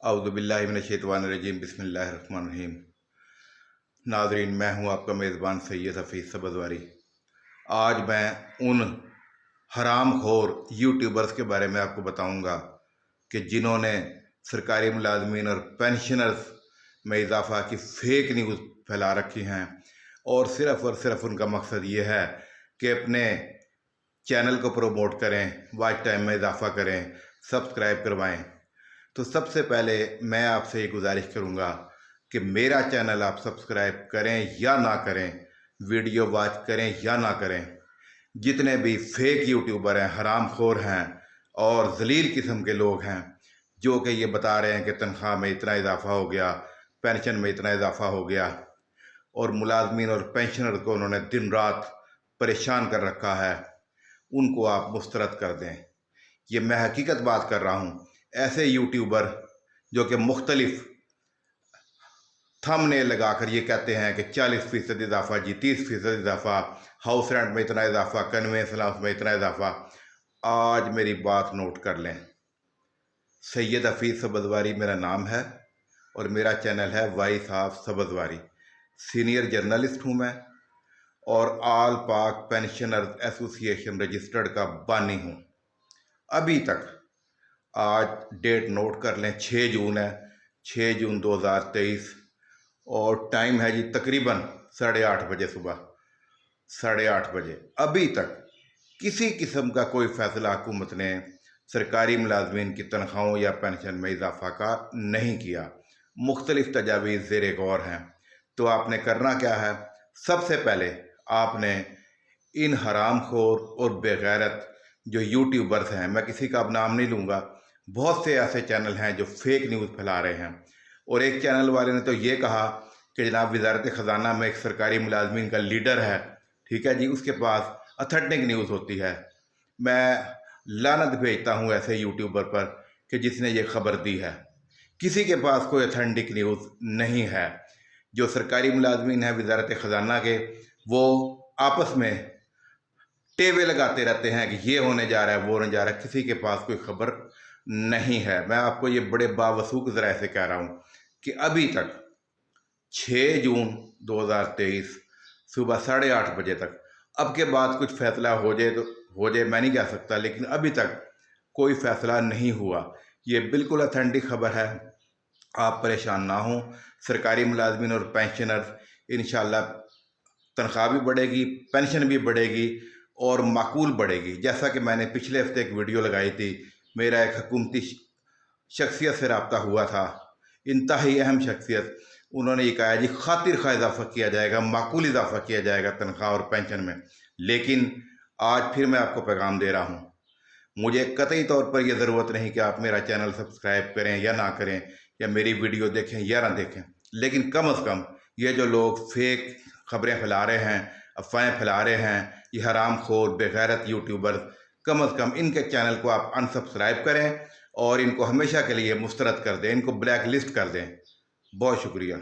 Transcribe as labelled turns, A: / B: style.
A: औज़ुबिल्लाहिमिनश्शैतानिर्रजीम बिस्मिल्लाहिर्रहमानिर्रहीम। नाज़रीन, मैं हूँ आपका मेज़बान सैयद हफीज़ सब्ज़वारी। आज मैं उन हरामखोर यूट्यूबर्स के बारे में आपको बताऊँगा कि जिन्होंने सरकारी मुलाजमीन और पेंशनर्स में इजाफ़ा की फ़ेक न्यूज़ फैला रखी हैं और सिर्फ़ उनका मकसद ये है कि अपने चैनल को प्रमोट करें, वॉच टाइम में इजाफ़ा करें, सब्सक्राइब करवाएं। तो सबसे पहले मैं आपसे ये गुजारिश करूँगा कि मेरा चैनल आप सब्सक्राइब करें या ना करें, वीडियो वॉच करें या ना करें। जितने भी फेक यूट्यूबर हैं, हरामखोर हैं और जलील किस्म के लोग हैं जो कि ये बता रहे हैं कि तनख्वाह में इतना इजाफ़ा हो गया, पेंशन में इतना इजाफ़ा हो गया, और मुलाजमीन और पेंशनर को उन्होंने दिन रात परेशान कर रखा है, उनको आप मुस्तरद कर दें। ये मैं हकीकत बात कर रहा हूँ। ऐसे यूट्यूबर जो कि मुख्तलिफ थंबनेल लगाकर ये कहते हैं कि 40% इजाफ़ा जी, 30% इजाफ़ा, हाउस रेंट में इतना इजाफ़ा, कन्वेंस अलाउंस में इतना इजाफ़ा। आज मेरी बात नोट कर लें। सैयद हफीज़ सब्ज़वारी मेरा नाम है और मेरा चैनल है voice of Sabzwari. Senior journalist हूँ मैं और ऑल पाक पेंशनर्स एसोसिएशन रजिस्टर्ड का बानी हूँ। अभी तक, आज डेट नोट कर लें, 6 जून है, 6 जून 2023 और टाइम है जी तकरीबन 8:30 बजे, सुबह 8:30 बजे। अभी तक किसी किस्म का कोई फैसला हुकूमत ने सरकारी मुलाजमीन की तनख्वाहों या पेंशन में इजाफा का नहीं किया। मुख्तलिफ तजावीज़ ज़ेरे गौर हैं। तो आपने करना क्या है? सबसे पहले आपने इन हरामखोर और बेगैरत जो यूट्यूबर्स हैं, मैं किसी का अब नाम नहीं लूँगा, बहुत से ऐसे चैनल हैं जो फेक न्यूज़ फैला रहे हैं। और एक चैनल वाले ने तो ये कहा कि जनाब वज़ारत ख़जाना में एक सरकारी मुलाजमीन का लीडर है, ठीक है जी, उसके पास अथेंटिक न्यूज़ होती है। मैं लानत भेजता हूँ ऐसे यूट्यूबर पर कि जिसने ये खबर दी है। किसी के पास कोई अथेंटिक न्यूज़ नहीं है। जो सरकारी मुलाजमीन है वज़ारत ख़जाना के, वो आपस में टेवे लगाते रहते हैं कि ये होने जा रहा है, वो होने जा रहा है। किसी के पास कोई खबर नहीं है। मैं आपको ये बड़े बावसूख ज़राए से कह रहा हूँ कि अभी तक 6 जून 2023 सुबह 8:30 बजे तक, अब के बाद कुछ फैसला हो जाए तो हो जाए, मैं नहीं कह सकता, लेकिन अभी तक कोई फैसला नहीं हुआ। ये बिल्कुल अथेंटिक खबर है। आप परेशान ना हों। सरकारी मुलाजमीन और पेंशनर्स इंशाल्लाह तनख्वाह भी बढ़ेगी, पेंशन भी बढ़ेगी और माकूल बढ़ेगी। जैसा कि मैंने पिछले हफ्ते एक वीडियो लगाई थी, मेरा एक हुकूमती शख्सियत से रब्ता हुआ था, इंतहाई अहम शख्सियत। उन्होंने ये कहा जी खातिर खा इजाफ़ा किया जाएगा, माकूल इजाफ़ा किया जाएगा तनख्वाह और पेंशन में। लेकिन आज फिर मैं आपको पैगाम दे रहा हूँ, मुझे कतई तौर पर यह ज़रूरत नहीं कि आप मेरा चैनल सब्सक्राइब करें या ना करें, या मेरी वीडियो देखें या ना देखें, लेकिन कम अज़ कम ये जो लोग फेक खबरें फैला रहे हैं, अफवाहें फैला रहे हैं, ये हरामखोर बेगैरत यूट्यूबर, कम अज़ कम इनके चैनल को आप अनसब्सक्राइब करें और इनको हमेशा के लिए मुस्तरद कर दें, इनको ब्लैक लिस्ट कर दें। बहुत शुक्रिया।